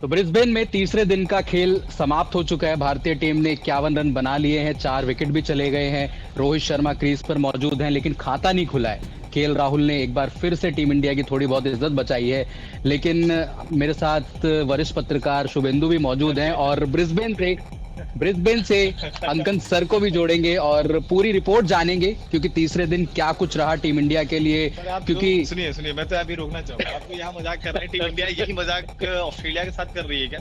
तो ब्रिस्बेन में तीसरे दिन का खेल समाप्त हो चुका है। भारतीय टीम ने 51 रन बना लिए हैं, 4 विकेट भी चले गए हैं। रोहित शर्मा क्रीज पर मौजूद हैं, लेकिन खाता नहीं खुला है। केएल राहुल ने एक बार फिर से टीम इंडिया की थोड़ी बहुत इज्जत बचाई है। लेकिन मेरे साथ वरिष्ठ पत्रकार शुभेंदु भी मौजूद हैं और ब्रिस्बेन से अंकन सर को भी जोड़ेंगे और पूरी रिपोर्ट जानेंगे, क्योंकि तीसरे दिन क्या कुछ रहा टीम इंडिया के लिए। पर आप जो क्योंकि सुनिए सुनिए, मैं तो अभी रोकना चाहूंगा। आप तो यहाँ मजाक कर रहे हैं, टीम इंडिया यही मजाक ऑस्ट्रेलिया के साथ कर रही है क्या?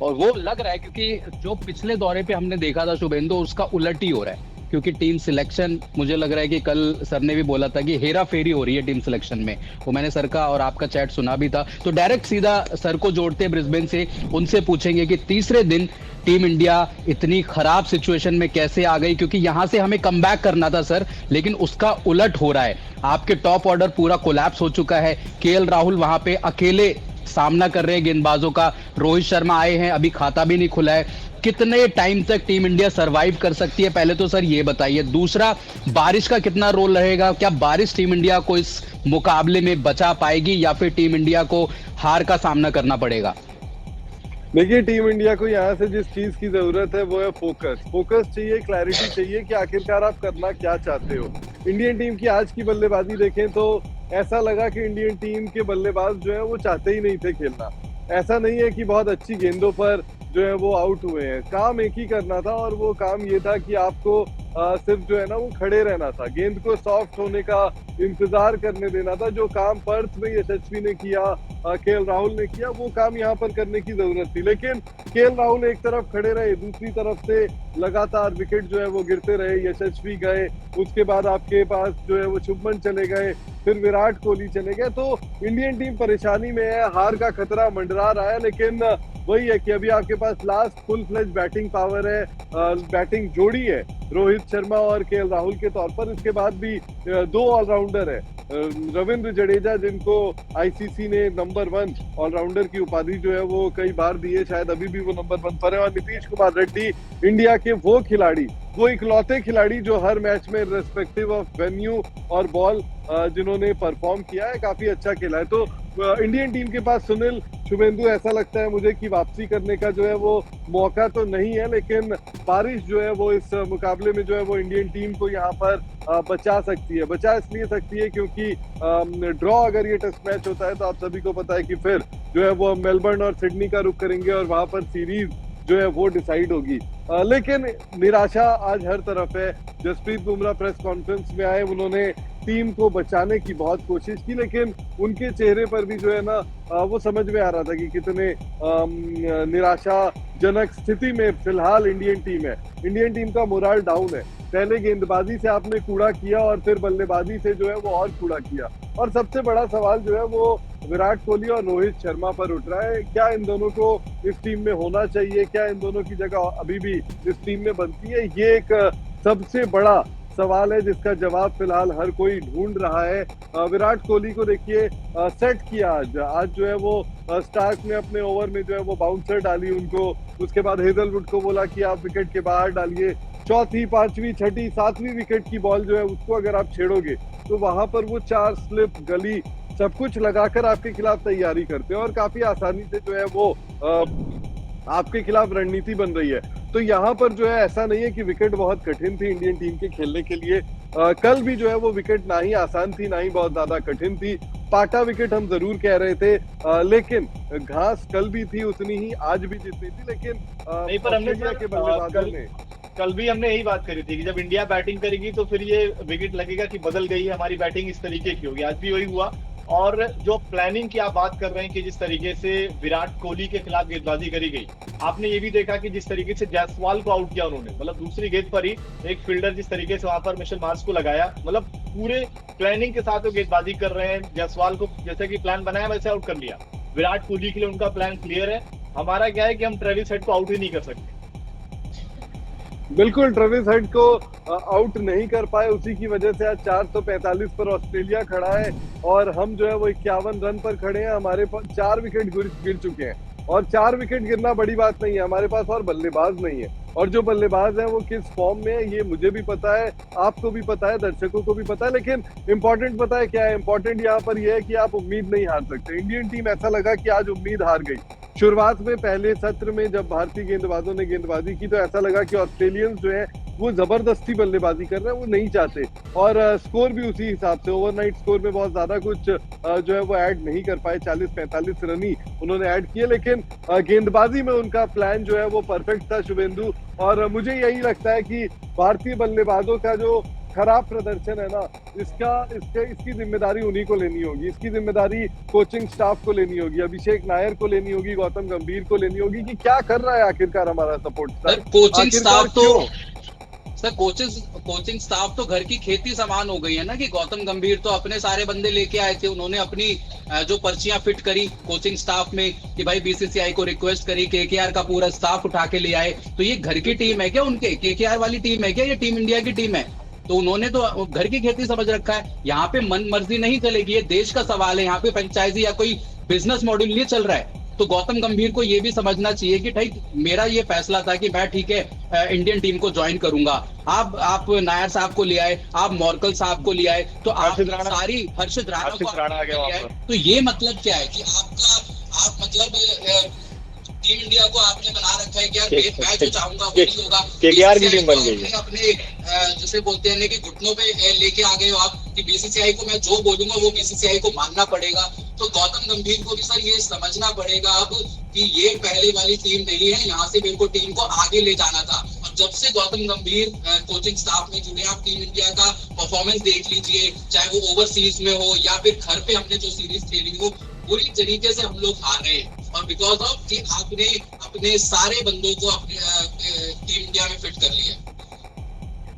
और वो लग रहा है, क्योंकि जो पिछले दौरे पे हमने देखा था शुभेंदु, उसका उलट ही हो रहा है। क्योंकि टीम सिलेक्शन, मुझे लग रहा है कि कल सर ने भी बोला था कि हेरा फेरी हो रही है टीम सिलेक्शन में। वो मैंने सर का और आपका चैट सुना भी था। तो डायरेक्ट सीधा सर को जोड़ते हैं ब्रिस्बेन से, उनसे पूछेंगे कि तीसरे दिन टीम इंडिया इतनी खराब सिचुएशन में कैसे आ गई, क्योंकि यहां से हमें कमबैक करना था सर, लेकिन उसका उलट हो रहा है। आपके टॉप ऑर्डर पूरा कोलैप्स हो चुका है। केएल राहुल वहां पे अकेले सामना कर रहे हैं गेंदबाजों का। रोहित शर्मा आए हैं, अभी खाता भी नहीं खुला है। कितने टाइम तक टीम इंडिया सरवाइव कर सकती है, पहले तो सर ये बताइए। दूसरा, बारिश का कितना रोल रहेगा? क्या बारिश टीम इंडिया को इस मुकाबले में बचा पाएगी, या फिर टीम इंडिया को हार का सामना करना पड़ेगा? देखिए, टीम इंडिया को यहाँ से जिस चीज की जरूरत है वो है फोकस चाहिए, क्लैरिटी चाहिए कि आखिरकार आप करना क्या चाहते हो। इंडियन टीम की आज की बल्लेबाजी देखें तो ऐसा लगा कि इंडियन टीम के बल्लेबाज जो है वो चाहते ही नहीं थे खेलना। ऐसा नहीं है कि बहुत अच्छी गेंदों पर जो है वो आउट हुए हैं। काम एक ही करना था और वो काम ये था कि आपको सिर्फ जो है ना वो खड़े रहना था, गेंद को सॉफ्ट होने का इंतजार करने देना था। जो काम पर्थ में यशस्वी ने किया, केएल राहुल ने किया, वो काम यहाँ पर करने की जरूरत थी। लेकिन केएल राहुल एक तरफ खड़े रहे, दूसरी तरफ से लगातार विकेट जो है वो गिरते रहे। यशस्वी गए, उसके बाद आपके पास जो है वो शुभमन चले गए, फिर विराट कोहली चले गए। तो इंडियन टीम परेशानी में है, हार का खतरा मंडरा रहा है। लेकिन वही है कि अभी आपके पास last full fledge batting power है, बैटिंग जोड़ी है रोहित शर्मा और केएल राहुल के तौर पर। इसके बाद भी दो ऑलराउंडर है, रविंद्र जडेजा, जिनको आईसीसी ने नंबर 1 ऑलराउंडर की उपाधि जो है वो कई बार दी है, शायद अभी भी वो नंबर 1 पर है। और नीतीश कुमार रेड्डी, इंडिया के वो खिलाड़ी, वो इकलौते खिलाड़ी जो हर मैच में रिस्पेक्टिव ऑफ वेन्यू और बॉल जिन्होंने परफॉर्म किया है, काफी अच्छा खेला है। तो इंडियन टीम के पास सुनील, शुभेंदु, ऐसा लगता है मुझे कि वापसी करने का जो है वो मौका तो नहीं है। लेकिन बारिश जो है वो इस मुकाबले में जो है वो इंडियन टीम को यहाँ पर बचा सकती है। बचा इसलिए सकती है क्योंकि ड्रॉ अगर ये टेस्ट मैच होता है तो आप सभी को पता है कि फिर जो है वो मेलबर्न और सिडनी का रुख करेंगे और वहां पर सीरीज जो है वो डिसाइड होगी। लेकिन निराशा आज हर तरफ है। जसप्रीत बुमराह प्रेस कॉन्फ्रेंस में आए, उन्होंने टीम को बचाने की बहुत कोशिश की, लेकिन उनके चेहरे पर भी जो है ना वो समझ में आ रहा था कि कितने निराशाजनक स्थिति में फिलहाल इंडियन टीम है। इंडियन टीम का मोराल डाउन है। पहले गेंदबाजी से आपने कूड़ा किया और फिर बल्लेबाजी से जो है वो और कूड़ा किया। और सबसे बड़ा सवाल जो है वो विराट कोहली और रोहित शर्मा पर उठ रहा है। क्या इन दोनों को इस टीम में होना चाहिए? क्या इन दोनों की जगह अभी भी इस टीम में बनती है? ये एक सबसे बड़ा सवाल है जिसका जवाब फिलहाल हर कोई ढूंढ रहा है। विराट कोहली को देखिए सेट किया आज जो है वो स्टार्क ने अपने ओवर में जो है वो बाउंसर डाली उनको। उसके बाद हेजलवुड को बोला कि आप विकेट के बाहर डालिए। चौथी, पांचवी, छठी, सातवीं विकेट की बॉल जो है उसको अगर आप छेड़ोगे तो वहां पर वो 4 स्लिप, गली, सब कुछ लगाकर आपके खिलाफ तैयारी करते हैं और काफी आसानी से जो है वो आपके खिलाफ रणनीति बन रही है। तो यहाँ पर जो है ऐसा नहीं है कि विकेट बहुत कठिन थी इंडियन टीम के खेलने के लिए। कल भी जो है वो विकेट ना ही आसान थी, ना ही बहुत ज्यादा कठिन थी। पाटा विकेट हम जरूर कह रहे थे, लेकिन घास कल भी थी उतनी ही, आज भी जितनी थी। लेकिन नहीं, पर हमने के बल्लेबाजों ने कल भी हमने यही बात करी थी कि जब इंडिया बैटिंग करेगी तो फिर ये विकेट लगेगा कि बदल गई है हमारी बैटिंग, इस तरीके की होगी। आज भी वही हुआ। और जो प्लानिंग की आप बात कर रहे हैं कि जिस तरीके से विराट कोहली के खिलाफ गेंदबाजी करी गई, आपने ये भी देखा कि जिस तरीके से जायसवाल को आउट किया उन्होंने, मतलब दूसरी गेंद पर ही एक फील्डर जिस तरीके से वहां पर मिशेल मार्श को लगाया, मतलब पूरे प्लानिंग के साथ वो गेंदबाजी कर रहे हैं। जायसवाल को जैसे कि प्लान बनाया वैसे आउट कर लिया। विराट कोहली के लिए उनका प्लान क्लियर है। हमारा क्या है कि हम ट्रेविस हेड को आउट ही नहीं कर सकते। बिल्कुल, ट्रेविस हेड को आउट नहीं कर पाए, उसी की वजह से आज 445 पर ऑस्ट्रेलिया खड़ा है और हम जो है वो 51 रन पर खड़े हैं। हमारे पास 4 विकेट गिर चुके हैं और 4 विकेट गिरना बड़ी बात नहीं है। हमारे पास और बल्लेबाज नहीं है और जो बल्लेबाज है वो किस फॉर्म में है ये मुझे भी पता है, आपको भी पता है, दर्शकों को भी पता है। लेकिन इंपॉर्टेंट पता है क्या है? इंपॉर्टेंट यहाँ पर यह है कि आप उम्मीद नहीं हार सकते। इंडियन टीम ऐसा लगा कि आज उम्मीद हार गई। शुरुआत में पहले सत्र में जब भारतीय गेंदबाजों ने गेंदबाजी की तो ऐसा लगा कि ऑस्ट्रेलियंस जो है वो जबरदस्ती बल्लेबाजी कर रहे हैं, वो नहीं चाहते, और स्कोर भी उसी हिसाब से, ओवरनाइट स्कोर में बहुत ज्यादा कुछ जो है वो ऐड नहीं कर पाए, 40-45 रन ही उन्होंने ऐड किए, लेकिन गेंदबाजी में उनका प्लान जो है वो परफेक्ट था शुभेंदु। और मुझे यही लगता है कि भारतीय बल्लेबाजों का जो खराब प्रदर्शन है ना, इसकी जिम्मेदारी उन्हीं को लेनी होगी, इसकी जिम्मेदारी कोचिंग स्टाफ को लेनी होगी, अभिषेक नायर को लेनी होगी, गौतम गंभीर को लेनी होगी कि क्या कर रहा है आखिरकार हमारा सपोर्ट स्टाफ। कोचिंग स्टाफ तो सर कोचिंग स्टाफ तो घर की खेती समान हो गई है ना, कि गौतम गंभीर तो अपने सारे बंदे लेके आए थे, उन्होंने अपनी जो पर्चियां फिट करी कोचिंग स्टाफ में कि भाई बीसीसीआई को रिक्वेस्ट करी, केकेआर का पूरा स्टाफ उठा के ले आए। तो ये घर की टीम है क्या उनके, केकेआर वाली टीम है क्या, ये टीम इंडिया की टीम है? तो उन्होंने तो घर की खेती समझ रखा है। यहाँ पे मन मर्जी नहीं चलेगी, ये देश का सवाल है, यहाँ पे फ्रेंचाइजी या कोई बिजनेस मॉडल नहीं चल रहा है। तो गौतम गंभीर को ये भी समझना चाहिए कि ठीक मेरा ये फैसला था कि मैं ठीक है इंडियन टीम को ज्वाइन करूंगा। आप नायर साहब को ले आए, आप मॉर्कल साहब को ले आए, तो आप सारी हर्षित राणा को, तो ये मतलब क्या है कि आप मतलब टीम इंडिया को आपने बना रखा है कि यार मैं जो चाहूंगा वो नहीं होगा। केकेआर की टीम बन गई है। अपने जैसे बोलते हैं कि घुटनों पे लेके आ गए हो आप कि बीसीसीआई को मैं जो बोलूंगा वो बीसीसीआई को मानना पड़ेगा। तो गौतम गंभीर को भी सर ये समझना पड़ेगा अब कि ये पहले वाली टीम नहीं है, यहाँ से मेरे को टीम को आगे ले जाना था। और जब से गौतम गंभीर कोचिंग स्टाफ में जुड़े, आप टीम इंडिया का परफॉर्मेंस देख लीजिए, चाहे वो ओवरसीज में हो या फिर घर पे हमने जो सीरीज खेली हो, पूरी तरीके से हम लोग हार रहे हैं। और बिकॉज ऑफ कि आपने अपने सारे बंदों को अपने टीम इंडिया में फिट कर लिया।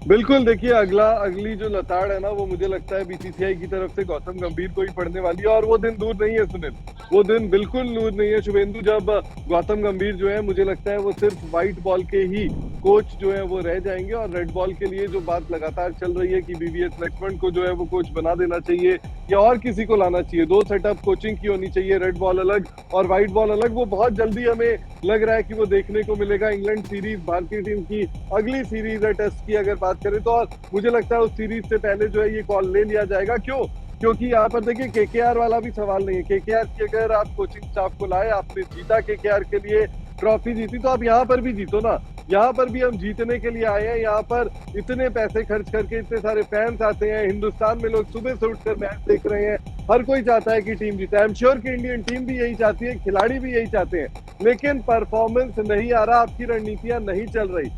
बिल्कुल, देखिए अगली जो लताड़ है ना, वो मुझे लगता है बीसीसीआई की तरफ से गौतम गंभीर को ही पड़ने वाली है, और वो दिन दूर नहीं है सुनील, वो दिन बिल्कुल दूर नहीं है शुभेंदु, जब गौतम गंभीर जो है मुझे लगता है वो सिर्फ व्हाइट बॉल के ही कोच जो है वो रह जाएंगे, और रेड बॉल के लिए जो बात लगातार चल रही है कि वीवीएस लक्ष्मण को जो है वो कोच बना देना चाहिए या और किसी को लाना चाहिए, 2 सेटअप कोचिंग की होनी चाहिए, रेड बॉल अलग और व्हाइट बॉल अलग, वो बहुत जल्दी हमें लग रहा है कि वो देखने को मिलेगा। इंग्लैंड सीरीज, भारतीय टीम की अगली सीरीज है टेस्ट की अगर बात करें तो, और मुझे लगता है उस सीरीज से पहले जो है ये कॉल ले लिया जाएगा। क्यों? क्योंकि यहाँ पर देखिए केकेआर वाला भी सवाल नहीं है। केकेआर की अगर आप कोचिंग स्टाफ को लाए, आपने जीता केकेआर के लिए, ट्रॉफी जीती, तो आप यहाँ पर भी जीतो ना। यहाँ पर भी हम जीतने के लिए आए हैं, यहाँ पर इतने पैसे खर्च करके इतने सारे फैंस आते हैं, हिंदुस्तान में लोग सुबह से उठकर मैच देख रहे हैं, हर कोई चाहता है कि टीम जीते। आई एम श्योर कि इंडियन टीम भी यही चाहती है, खिलाड़ी भी यही चाहते हैं, लेकिन परफॉर्मेंस नहीं आ रहा, आपकी रणनीतियां नहीं चल रही।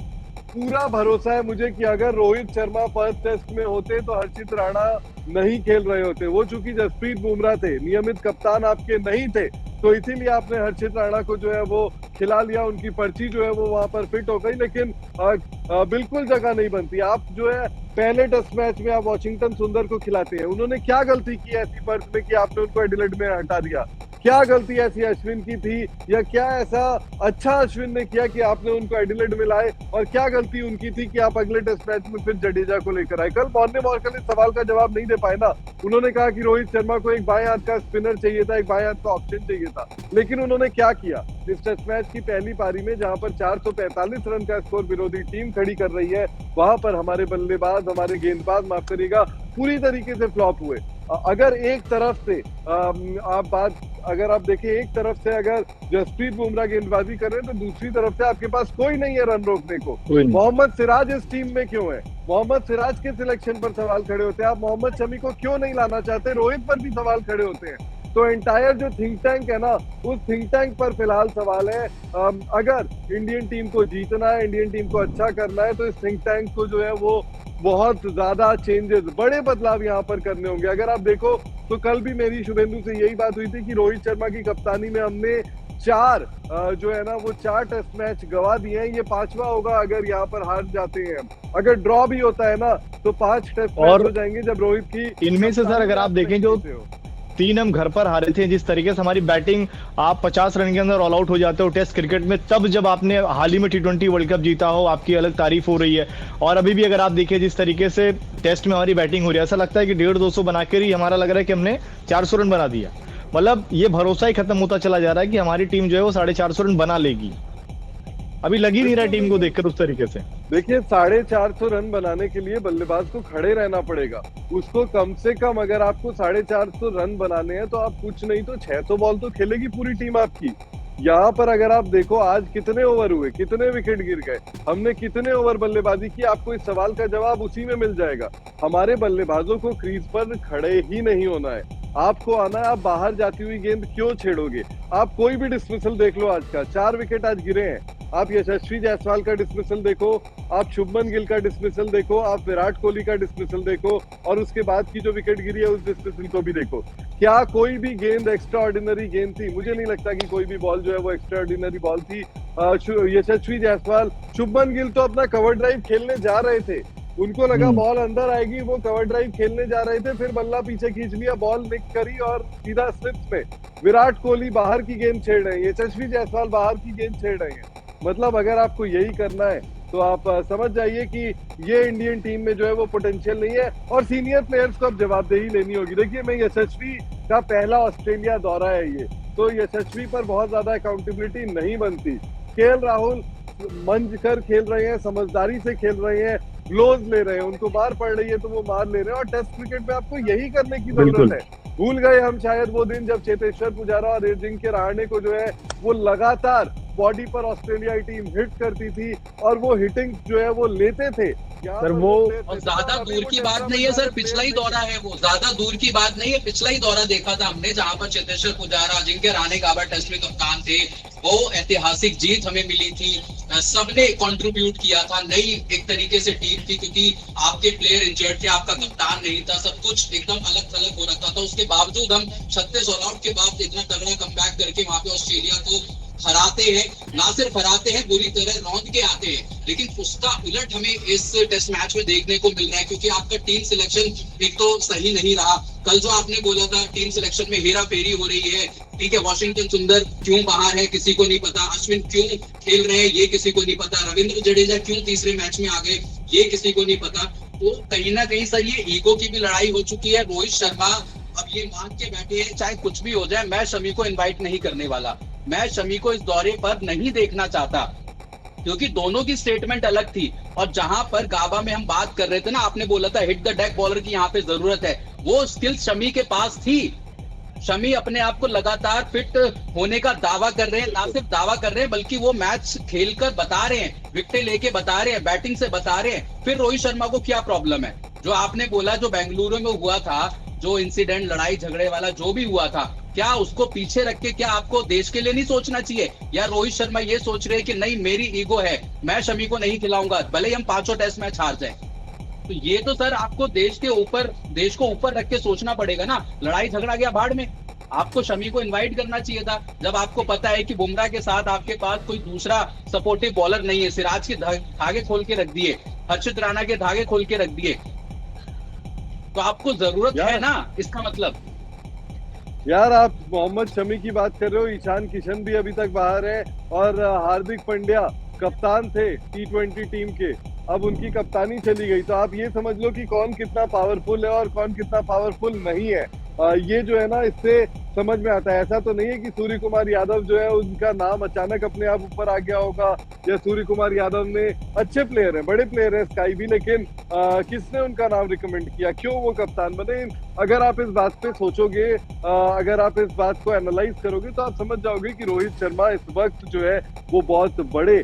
पूरा भरोसा है मुझे कि अगर रोहित शर्मा फर्स्ट टेस्ट में होते तो हर्षित राणा नहीं खेल रहे होते। वो चूंकि जसप्रीत बुमराह थे, नियमित कप्तान आपके नहीं थे, तो इसीलिए आपने हर्षित राणा को जो है वो खिला लिया, उनकी पर्ची जो है वो वहां पर फिट हो गई, लेकिन बिल्कुल जगह नहीं बनती। आप जो है पहले टेस्ट मैच में आप वॉशिंगटन सुंदर को खिलाते हैं, उन्होंने क्या गलती की ऐसी पर्थ में कि आपने उनको एडिलेड में हटा दिया? क्या गलती ऐसी अश्विन की थी, या क्या ऐसा अच्छा अश्विन ने किया कि आपने उनको एडिलेड में लाए, और क्या गलती उनकी थी कि आप अगले टेस्ट मैच में फिर जडेजा को लेकर आए? कल मॉर्ने मॉर्कल इस सवाल का जवाब नहीं दे पाए ना। उन्होंने कहा कि रोहित शर्मा को एक बाएं हाथ का स्पिनर चाहिए था, एक बाएं हाथ का ऑप्शन चाहिए था, लेकिन उन्होंने क्या किया? इस टेस्ट मैच की पहली पारी में जहां पर 445 रन का स्कोर विरोधी टीम खड़ी कर रही है, वहां पर हमारे बल्लेबाज, हमारे गेंदबाज, माफ करिएगा, पूरी तरीके से फ्लॉप हुए। अगर एक तरफ से अगर आप देखें, एक तरफ से अगर जसप्रीत बुमराह गेंदबाजी कर रहे हैं, तो दूसरी तरफ से आपके पास कोई नहीं है रन रोकने को। मोहम्मद सिराज इस टीम में क्यों है? मोहम्मद सिराज के सिलेक्शन पर सवाल खड़े होते हैं। आप मोहम्मद शमी को क्यों नहीं लाना चाहते? रोहित पर भी सवाल खड़े होते हैं। तो एंटायर जो थिंक टैंक है ना, उस थिंक टैंक पर फिलहाल सवाल है। अगर इंडियन टीम को जीतना है, इंडियन टीम को अच्छा करना है, तो इस थिंक टैंक को जो है वो बहुत ज्यादा चेंजेस, बड़े बदलाव यहाँ पर करने होंगे। अगर आप देखो तो कल भी मेरी शुभेंदु से यही बात हुई थी कि रोहित शर्मा की कप्तानी में हमने 4 जो है ना वो 4 टेस्ट मैच गवा दिए हैं, ये 5वां होगा अगर यहाँ पर हार जाते हैं। अगर ड्रॉ भी होता है ना तो 5 टेस्ट मैच हो जाएंगे जब रोहित की। इनमें से सर अगर आप देखें जो 3 हम घर पर हारे थे, जिस तरीके से हमारी बैटिंग, आप 50 रन के अंदर ऑल आउट हो जाते हो टेस्ट क्रिकेट में, तब जब आपने हाल ही में T20 वर्ल्ड कप जीता हो, आपकी अलग तारीफ हो रही है। और अभी भी अगर आप देखिए जिस तरीके से टेस्ट में हमारी बैटिंग हो रही है, ऐसा लगता है कि 150-200 बनाकर ही हमारा लग रहा है कि हमने 400 रन बना दिया। मतलब ये भरोसा ही खत्म होता चला जा रहा है कि हमारी टीम जो है वो 450 रन बना लेगी। अभी लग ही नहीं रहा टीम को देखकर उस तरीके से। देखिए 450 रन बनाने के लिए बल्लेबाज को खड़े रहना पड़ेगा। उसको कम से कम, अगर आपको 450 रन बनाने हैं तो आप कुछ नहीं तो 600 बॉल तो खेलेगी पूरी टीम आपकी। यहाँ पर अगर आप देखो आज कितने ओवर हुए, कितने विकेट गिर गए, हमने कितने ओवर बल्लेबाजी की, आपको इस सवाल का जवाब उसी में मिल जाएगा। हमारे बल्लेबाजों को क्रीज पर खड़े ही नहीं होना है, आपको आना है। आप बाहर जाती हुई गेंद क्यों छेड़ोगे? आप कोई भी डिस्मिसल देख लो आज का, 4 विकेट आज गिरे हैं। आप यशस्वी जायसवाल का डिस्मिसल देखो, आप शुभमन गिल का डिस्मिसल देखो, आप विराट कोहली का डिस्मिसल देखो, और उसके बाद की जो विकेट गिरी है उस डिस्मिसल को भी देखो। क्या कोई भी गेंद एक्स्ट्रा ऑर्डिनरी गेंद थी? मुझे नहीं लगता कि कोई भी बॉल जो है वो एक्स्ट्रा ऑर्डिनरी बॉल थी। यशस्वी जायसवाल, शुभमन गिल तो अपना कवर ड्राइव खेलने जा रहे थे, उनको लगा बॉल अंदर आएगी, वो कवर ड्राइव खेलने जा रहे थे, फिर बल्ला पीछे खींच लिया, बॉल निक करी और सीधा स्लिप्स पे। विराट कोहली बाहर की गेंद छेड़ रहे हैं, यशस्वी जायसवाल बाहर की गेंद छेड़ रहे हैं। मतलब अगर आपको यही करना है तो आप समझ जाइए कि ये इंडियन टीम में जो है वो पोटेंशियल नहीं है, और सीनियर प्लेयर्स को अब जवाबदेही लेनी होगी। देखिए, मैं यशस्वी का पहला ऑस्ट्रेलिया दौरा है ये, तो यशस्वी पर बहुत ज्यादा अकाउंटेबिलिटी नहीं बनती। केएल राहुल मंझ कर खेल रहे हैं, समझदारी से खेल रहे हैं, ग्लोव्स ले रहे हैं, उनको मार पड़ रही है तो वो मार ले रहे हैं, और टेस्ट क्रिकेट में आपको यही करने की जरूरत है। भूल गए हम शायद वो दिन जब चेतेश्वर पुजारा और अजिंक्य रहाणे को जो है वो लगातार बॉडी पर ऑस्ट्रेलिया टीम हिट करती थी, और वो हिटिंग जो है वो लेते थे। सर वो और ज्यादा दूर की बात नहीं है सर, पिछला ही दौरा है वो, ज्यादा दूर की बात नहीं है, पिछला ही दौरा देखा था हमने जहां पर चेतेश्वर पुजारा, अजिंक्य रहाणे काबा टेस्ट में कप्तान थे। वो ऐतिहासिक जीत हमें मिली थी, सबने कंट्रीब्यूट किया था, नई एक तरीके से टीम थी, क्योंकि आपके प्लेयर इंजर्ड थे, आपका कप्तान नहीं था, सब कुछ एकदम अलग थलग हो रखा था। उसके बावजूद हम 36 ऑल आउट के बाद इतना तगड़ा कमबैक करके वहां पे ऑस्ट्रेलिया को हराते हैं, ना सिर्फ हराते हैं, बुरी तरह रौंद के आते हैं। लेकिन उसका उलट हमें इस टेस्ट मैच में देखने को मिल रहा है, क्योंकि आपका टीम सिलेक्शन एक तो सही नहीं रहा। कल जो आपने बोला था टीम सिलेक्शन में हेरा फेरी हो रही है, ठीक है, वॉशिंगटन सुंदर क्यों बाहर है किसी को नहीं पता, अश्विन क्यों खेल रहे हैं ये किसी को नहीं पता, रविंद्र जडेजा क्यों तीसरे मैच में आ गए ये किसी को नहीं पता। तो कहीं ना कहीं सर ये ईगो की भी लड़ाई हो चुकी है। रोहित शर्मा अब ये मान के बैठे हैं चाहे कुछ भी हो जाए, मैं शमी को इनवाइट नहीं करने वाला, मैं शमी को इस दौरे पर नहीं देखना चाहता, क्योंकि दोनों की स्टेटमेंट अलग थी। और जहां पर गाबा में हम बात कर रहे थे ना, आपने बोला था हिट द डेक बॉलर की यहाँ पे जरूरत है, वो स्किल्स शमी के पास थी। शमी अपने आप को लगातार फिट होने का दावा कर रहे हैं, ना सिर्फ दावा कर रहे हैं बल्कि वो मैच खेलकर बता रहे हैं, विकेटें लेके बता रहे हैं, बैटिंग से बता रहे हैं। फिर रोहित शर्मा को क्या प्रॉब्लम है? जो आपने बोला जो बेंगलुरु में हुआ था, जो इंसिडेंट लड़ाई झगड़े वाला जो भी हुआ था, क्या उसको पीछे रख के क्या आपको देश के लिए नहीं सोचना चाहिए? या रोहित शर्मा ये सोच रहे हैं कि नहीं मेरी ईगो है, मैं शमी को नहीं खिलाऊंगा भले ही हम 5 टेस्ट मैच हार जाए? तो ये तो सर आपको देश को ऊपर रख के सोचना पड़ेगा ना। लड़ाई झगड़ा गया भाड़ में, आपको शमी को इनवाइट करना चाहिए था जब आपको पता है कि बुमराह के साथ आपके पास कोई दूसरा सपोर्टिव बॉलर नहीं है। सिराज के धागे खोल के रख दिए, हर्षित राणा के धागे खोल के रख दिए, तो आपको जरूरत है ना, इसका मतलब। यार आप मोहम्मद शमी की बात कर रहे हो, ईशान किशन भी अभी तक बाहर है, और हार्दिक पांड्या कप्तान थे T20 टीम के, अब उनकी कप्तानी चली गई। तो आप ये समझ लो कि कौन कितना पावरफुल है और कौन कितना पावरफुल नहीं है। ये जो है ना, इससे समझ में आता है। ऐसा तो नहीं है कि सूर्य कुमार यादव जो है उनका नाम अचानक अपने आप ऊपर आ गया होगा, या सूर्य कुमार यादव ने, अच्छे प्लेयर हैं, बड़े प्लेयर हैं स्काई भी, लेकिन किसने उनका नाम रिकमेंड किया, क्यों वो कप्तान बने? अगर आप इस बात पे सोचोगे, अगर आप इस बात को एनालाइज करोगे, तो आप समझ जाओगे कि रोहित शर्मा इस वक्त जो है वो बहुत बड़े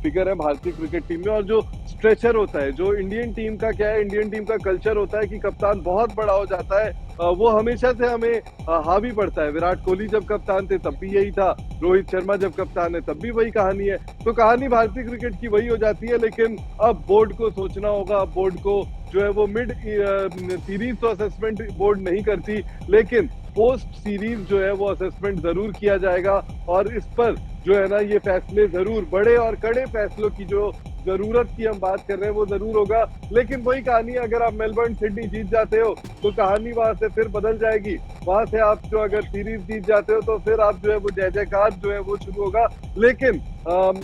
फिगर है भारतीय क्रिकेट टीम में। और जो स्ट्रेचर होता है, जो इंडियन टीम का क्या है, इंडियन टीम का कल्चर होता है कि कप्तान बहुत बड़ा हो जाता है, वो हमेशा से हमें हावी पड़ता है। विराट कोहली जब कप्तान थे तब भी यही था, रोहित शर्मा जब कप्तान है तब भी वही कहानी है। तो कहानी भारतीय क्रिकेट की वही हो जाती है। लेकिन अब बोर्ड को सोचना होगा, अब बोर्ड को जो है वो मिड सीरीज तो असेसमेंट बोर्ड नहीं करती, लेकिन पोस्ट सीरीज जो है वो असेसमेंट जरूर किया जाएगा, और इस पर जो है ना ये फैसले जरूर, बड़े और कड़े फैसलों की जो जरूरत की हम बात कर रहे हैं वो जरूर होगा। लेकिन वही कहानी, अगर आप मेलबर्न सिडनी जीत जाते हो तो कहानी वहां से फिर बदल जाएगी। वहां से आप जो अगर सीरीज जीत जाते हो तो फिर आप जो है वो जय जयकार जो है वो शुरू होगा। लेकिन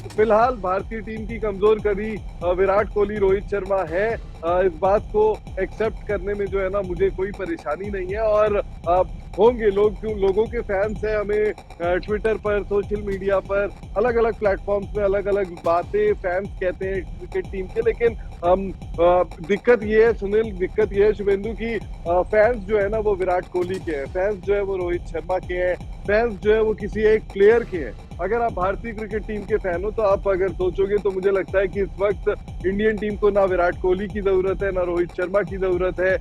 फिलहाल भारतीय टीम की कमजोर कड़ी विराट कोहली, रोहित शर्मा है। इस बात को एक्सेप्ट करने में जो है ना मुझे कोई परेशानी नहीं है। और होंगे लोगों के फैंस हैं, हमें ट्विटर पर, सोशल मीडिया पर, अलग अलग प्लेटफॉर्म्स में अलग अलग बातें फैंस कहते हैं क्रिकेट टीम के। लेकिन दिक्कत ये है सुनील, दिक्कत ये है शुभेंदु की फैंस जो है ना वो विराट कोहली के हैं, फैंस जो है वो रोहित शर्मा के हैं, फैंस जो है वो किसी एक प्लेयर के हैं। अगर आप भारतीय क्रिकेट टीम के फैन हो तो आप अगर सोचोगे तो मुझे लगता है कि इस वक्त इंडियन टीम को ना विराट कोहली की जरूरत है, ना रोहित शर्मा की जरूरत है,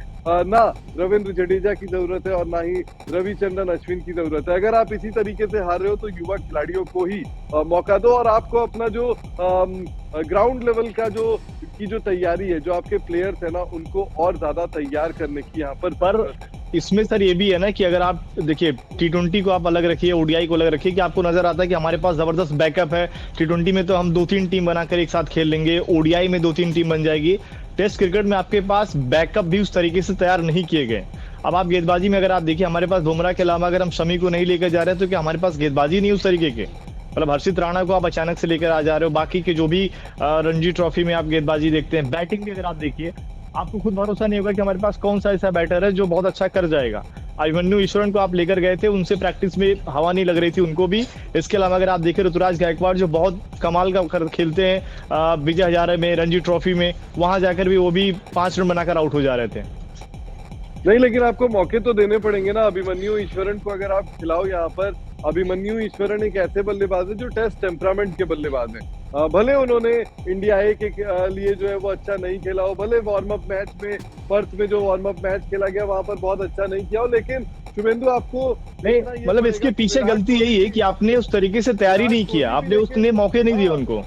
ना रविंद्र जडेजा की जरूरत है और ना ही रविचंद्रन अश्विन की जरूरत है। अगर आप इसी तरीके से हार रहे हो तो युवा खिलाड़ियों को ही मौका दो और आपको अपना जो ग्राउंड लेवल का जो तैयारी है, जो आपके प्लेयर्स है ना, उनको और ज्यादा तैयार करने की यहाँ पर इसमें सर ये भी है ना कि अगर आप देखिए T20 को आप अलग रखिए, ओडीआई को अलग रखिए, कि आपको नजर आता है कि हमारे पास जबरदस्त बैकअप है। T20 में तो हम 2-3 टीम बनाकर एक साथ खेल लेंगे, ओडीआई में 2-3 टीम बन जाएगी। टेस्ट क्रिकेट में आपके पास बैकअप भी उस तरीके से तैयार नहीं किए गए। अब आप गेंदबाजी में अगर आप देखिए, हमारे पास बुमराह के अलावा अगर हम शमी को नहीं लेकर जा रहे हैं तो क्या हमारे पास गेंदबाजी नहीं उस तरीके के? मतलब हर्षित राणा को आप अचानक से लेकर आ जा रहे हो, बाकी के जो भी रणजी ट्रॉफी में आप गेंदबाजी देखते हैं, बैटिंग भी अगर आप देखिए, आपको खुद भरोसा नहीं होगा कि हमारे पास कौन सा ऐसा बैटर है जो बहुत अच्छा कर जाएगा। अभिमन्यु ईश्वरन को आप लेकर गए थे, उनसे प्रैक्टिस में हवा नहीं लग रही थी उनको भी। इसके अलावा अगर आप देखें ऋतुराज गायकवाड़ जो बहुत कमाल का खेलते हैं विजय हजारे में, रणजी ट्रॉफी में, वहां जाकर भी वो भी 5 रन बनाकर आउट हो जा रहे थे। नहीं, लेकिन आपको मौके तो देने पड़ेंगे ना। अभिमन्यु ईश्वरन को अगर आप खिलाओ यहाँ पर, अभिमन्यु ईश्वरन एक ऐसे बल्लेबाज है जो टेस्ट टेम्परामेंट के बल्लेबाज हैं। भले उन्होंने इंडिया ए के लिए जो है वो अच्छा नहीं खेला हो, भले वार्म अप मैच में, पर्थ में जो वार्म अप मैच खेला गया वहां पर बहुत अच्छा नहीं किया हो, लेकिन शुभेंदु आपको नहीं, मतलब इसके पीछे गलती यही है कि आपने उस तरीके से तैयारी नहीं किया, आपने उसने मौके नहीं दिए उनको।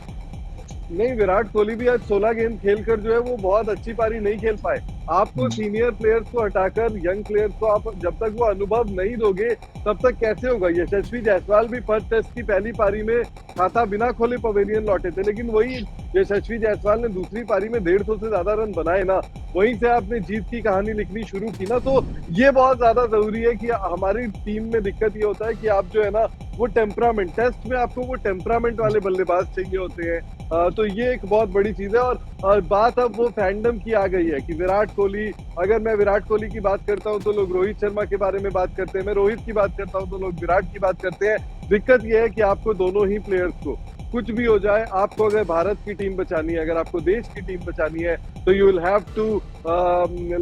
नहीं, विराट कोहली भी आज 16 गेंद खेलकर जो है वो बहुत अच्छी पारी नहीं खेल पाए। आपको सीनियर प्लेयर्स को हटाकर यंग प्लेयर्स को आप जब तक वो अनुभव नहीं दोगे तब तक कैसे होगा। यशस्वी जायसवाल भी फर्स्ट टेस्ट की पहली पारी में खाता बिना खोले पवेलियन लौटे थे, लेकिन वही यशस्वी जायसवाल ने दूसरी पारी में 150 से ज्यादा रन बनाए ना, वहीं से आपने जीत की कहानी लिखनी शुरू की ना। तो ये बहुत ज्यादा जरूरी है कि हमारी टीम में दिक्कत ये होता है कि आप जो है ना वो टेम्परामेंट, टेस्ट में आपको वो टेम्परामेंट वाले बल्लेबाज चाहिए होते हैं। तो ये एक बहुत बड़ी चीज है। और बात अब वो फैंडम की आ गई है कि विराट कोहली, अगर मैं विराट कोहली की बात करता हूं तो लोग रोहित शर्मा के बारे में बात करते हैं, मैं रोहित की बात करता हूं तो लोग विराट की बात करते हैं। दिक्कत ये है कि आपको दोनों ही प्लेयर्स को कुछ भी हो जाए, आपको अगर भारत की टीम बचानी है, अगर आपको देश की टीम बचानी है, तो you will have to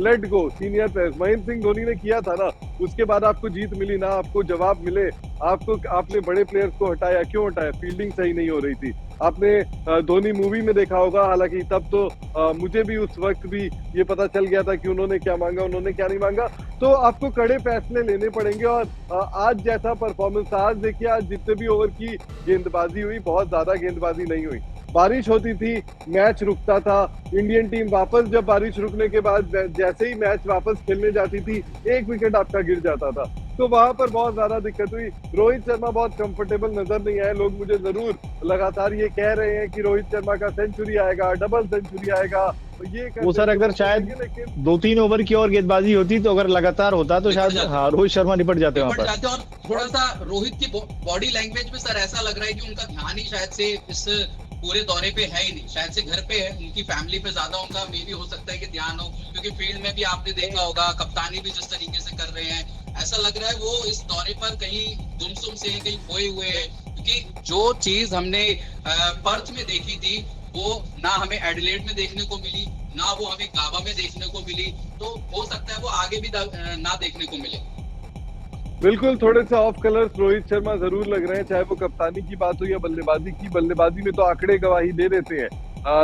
let go senior players. Mahendra Singh Dhoni ने किया था ना, उसके बाद आपको जीत मिली ना, आपको जवाब मिले, आपने बड़े प्लेयर्स को हटाया। क्यों हटाया? फील्डिंग सही नहीं हो रही थी। आपने धोनी मूवी में देखा होगा, हालांकि तब तो मुझे भी उस वक्त भी ये पता चल गया था कि उन्होंने क्या मांगा, उन्होंने क्या नहीं मांगा। तो आपको कड़े फैसले लेने पड़ेंगे। और आज जैसा परफॉर्मेंस, आज देखिए, आज जितने भी ओवर की गेंदबाजी हुई, बहुत ज्यादा गेंदबाजी नहीं हुई। बारिश होती थी, मैच रुकता था, इंडियन टीम वापस जब बारिश रुकने के बाद जैसे ही मैच वापस खेलने जाती थी, एक विकेट आपका गिर जाता था। तो वहां पर बहुत ज्यादा दिक्कत हुई। रोहित शर्मा बहुत कंफर्टेबल नजर नहीं आए। लोग मुझे जरूर लगातार ये कह रहे हैं कि रोहित शर्मा का सेंचुरी आएगा, डबल सेंचुरी आएगा। ये वो सर अगर शायद 2-3 ओवर की और गेंदबाजी होती तो अगर लगातार होता तो शायद हाँ रोहित शर्मा निपट जाते वहां पर। और थोड़ा सा रोहित की बॉडी लैंग्वेज में सर ऐसा लग रहा है कि उनका ध्यान ही शायद से इस पूरे दौरे पे है ही नहीं, शायद से घर पे है, उनकी फैमिली पे ज्यादा उनका मे भी हो सकता है कि ध्यान हो, क्योंकि फील्ड में भी आपने देखा होगा कप्तानी भी जिस तरीके से कर रहे हैं, ऐसा लग रहा है वो इस दौरे पर कहीं गुमसुम से कहीं खोए हुए हैं। क्योंकि जो चीज हमने पर्थ में देखी थी वो ना हमें एडिलेड में देखने को मिली, ना वो हमें गावा में देखने को मिली, तो हो सकता है वो आगे भी ना देखने को मिले। बिल्कुल, थोड़े से ऑफ कलर्स रोहित शर्मा जरूर लग रहे हैं, चाहे वो कप्तानी की बात हो या बल्लेबाजी की। बल्लेबाजी में तो आंकड़े गवाही दे देते हैं,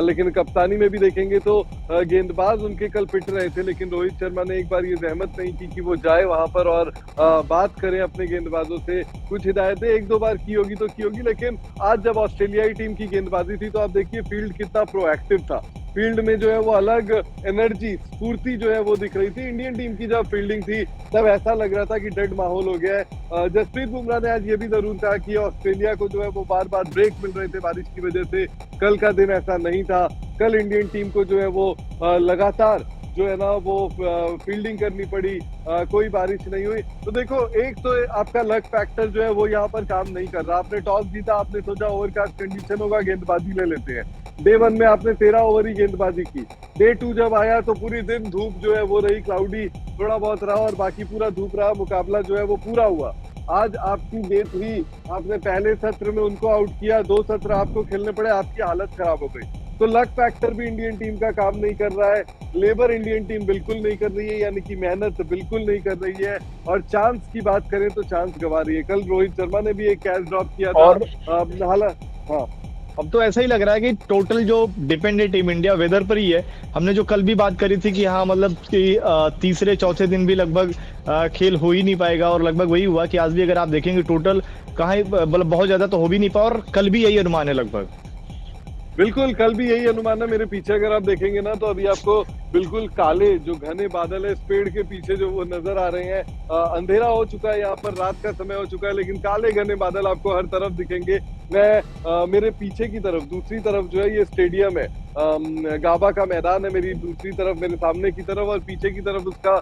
लेकिन कप्तानी में भी देखेंगे तो गेंदबाज उनके कल फिट रहे थे, लेकिन रोहित शर्मा ने एक बार ये जहमत नहीं की कि वो जाए वहां पर और बात करें अपने गेंदबाजों से। कुछ हिदायतें 1-2 बार की होगी तो की होगी, लेकिन आज जब ऑस्ट्रेलियाई टीम की गेंदबाजी थी तो आप देखिए फील्ड कितना प्रोएक्टिव था। फील्ड में जो है वो अलग एनर्जी, स्फूर्ति जो है वो दिख रही थी। इंडियन टीम की जब फील्डिंग थी तब ऐसा लग रहा था कि डेड माहौल हो गया है। जसप्रीत बुमराह ने आज ये भी जरूर कहा कि ऑस्ट्रेलिया को जो है वो बार बार ब्रेक मिल रहे थे बारिश की वजह से। कल का दिन ऐसा नहीं था। कल इंडियन टीम को जो है वो लगातार जो है ना वो फील्डिंग करनी पड़ी, कोई बारिश नहीं हुई। तो देखो, एक तो आपका लक फैक्टर जो है वो यहाँ पर काम नहीं कर रहा। आपने टॉस जीता, आपने सोचा ओवरकास्ट कंडीशन होगा, गेंदबाजी ले लेते हैं। डे 1 में आपने 13 ओवर ही गेंदबाजी की। डे 2 जब आया तो पूरी दिन धूप जो है वो रही, क्लाउडी थोड़ा बहुत रहा और बाकी पूरा धूप रहा। मुकाबला जो है वो पूरा हुआ। आज आपकी डे 3, आपने पहले सत्र में उनको आउट किया, 2 सत्र आपको खेलने पड़े, आपकी हालत खराब हो गई। तो लक फैक्टर भी इंडियन टीम का काम नहीं कर रहा है, लेबर इंडियन टीम बिल्कुल नहीं कर रही है, यानी कि मेहनत बिल्कुल नहीं कर रही है, और चांस की बात करें तो चांस गंवा रही है। कल रोहित शर्मा ने भी एक कैच ड्रॉप किया था और हालांकि हाँ अब तो ऐसा ही लग रहा है कि टोटल जो डिपेंड है टीम इंडिया वेदर पर ही है। हमने जो कल भी बात करी थी कि हाँ मतलब कि तीसरे चौथे दिन भी लगभग खेल हो ही नहीं पाएगा, और लगभग वही हुआ कि आज भी अगर आप देखेंगे टोटल कहाँ मतलब बहुत ज्यादा तो हो भी नहीं पाया, और कल भी यही अनुमान है लगभग। बिल्कुल कल भी यही अनुमान है। मेरे पीछे अगर आप देखेंगे ना तो अभी आपको बिल्कुल काले जो घने बादल है इस पेड़ के पीछे जो वो नजर आ रहे हैं। अंधेरा हो चुका है, यहाँ पर रात का समय हो चुका है, लेकिन काले घने बादल आपको हर तरफ दिखेंगे। मैं मेरे पीछे की तरफ दूसरी तरफ जो है ये स्टेडियम है, गाबा का मैदान है मेरी दूसरी तरफ, मेरे सामने की तरफ, और पीछे की तरफ उसका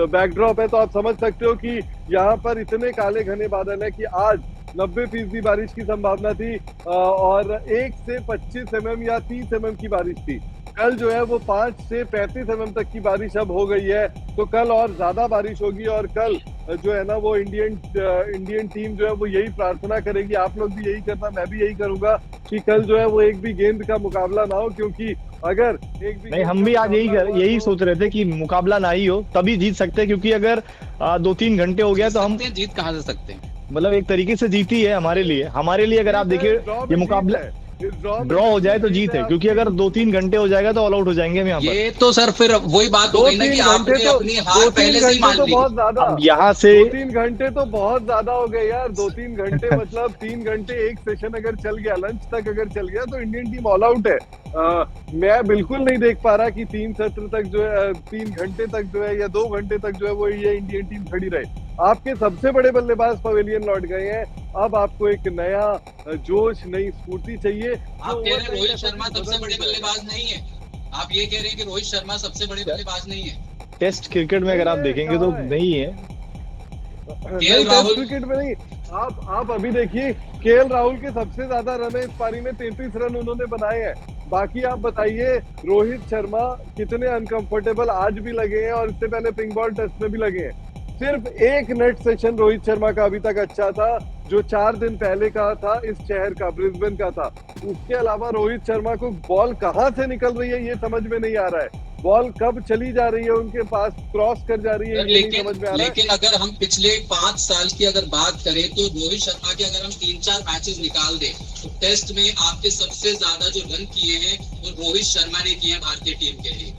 बैकड्रॉप है। तो आप समझ सकते हो कि यहाँ पर इतने काले घने बादल है कि आज 90% बारिश की संभावना थी, और 1 से 25 mm या 30 mm की बारिश थी। कल जो है वो 5 से 35 mm तक की बारिश अब हो गई है, तो कल और ज्यादा बारिश होगी। और कल जो है ना वो इंडियन टीम जो है वो यही प्रार्थना करेगी, आप लोग भी यही करना, मैं भी यही करूंगा कि कल जो है वो एक भी गेंद का मुकाबला ना हो, क्योंकि अगर एक भी नहीं, हम भी आज यही सोच रहे थे कि मुकाबला ना ही हो तभी जीत सकते हैं, क्योंकि अगर 2-3 घंटे हो गया तो हम जीत कहाँ से सकते हैं। मतलब एक तरीके से जीती है हमारे लिए अगर आप देखिए ये मुकाबला ड्रॉ हो जाए तो जीत है, क्योंकि अगर 2-3 घंटे हो जाएगा तो ऑल आउट हो जाएंगे हम यहाँ पर। ये तो सर फिर वही बात हो गई ना कि आपने अपनी हार पहले से ही मान ली। बहुत ज्यादा, यहाँ से 2-3 घंटे तो बहुत ज्यादा हो गए यार। 2-3 घंटे मतलब 3 घंटे एक सेशन अगर चल गया, लंच तक अगर चल गया तो इंडियन टीम ऑल आउट है। मैं बिल्कुल नहीं देख पा रहा कि 3 सत्र तक जो है 3 घंटे तक जो है या 2 घंटे तक जो है वो ये इंडियन टीम खड़ी रहे। आपके सबसे बड़े बल्लेबाज पवेलियन लौट गए हैं, अब आपको एक नया जोश, नई स्फूर्ति चाहिए। आप कह रहे हैं रोहित शर्मा सबसे बड़े बल्लेबाज नहीं है, आप ये कह रहे हैं कि रोहित शर्मा सबसे बड़े बल्लेबाज नहीं है। टेस्ट क्रिकेट में अगर आप देखेंगे तो नहीं है, टेस्ट क्रिकेट में नहीं। आप अभी देखिए केएल राहुल के सबसे ज्यादा रन है इस पारी में, 33 रन उन्होंने बनाए हैं। बाकी आप बताइए रोहित शर्मा कितने अनकंफर्टेबल आज भी लगे हैं, और इससे पहले पिंक बॉल टेस्ट में भी लगे हैं। सिर्फ एक नेट सेशन रोहित शर्मा का अभी तक अच्छा था, जो 4 दिन पहले का था, इस शहर का, ब्रिस्बेन का था। उसके अलावा रोहित शर्मा को बॉल कहां से निकल रही है ये समझ में नहीं आ रहा है, बॉल कब चली जा रही है उनके पास, क्रॉस कर जा रही है, ये नहीं समझ में आ रहा है। लेकिन अगर हम पिछले 5 साल की अगर बात करें तो रोहित शर्मा के अगर हम 3-4 मैचेस निकाल दें तो टेस्ट में आपके सबसे ज्यादा जो रन किए हैं वो रोहित शर्मा ने किए हैं भारतीय टीम के लिए।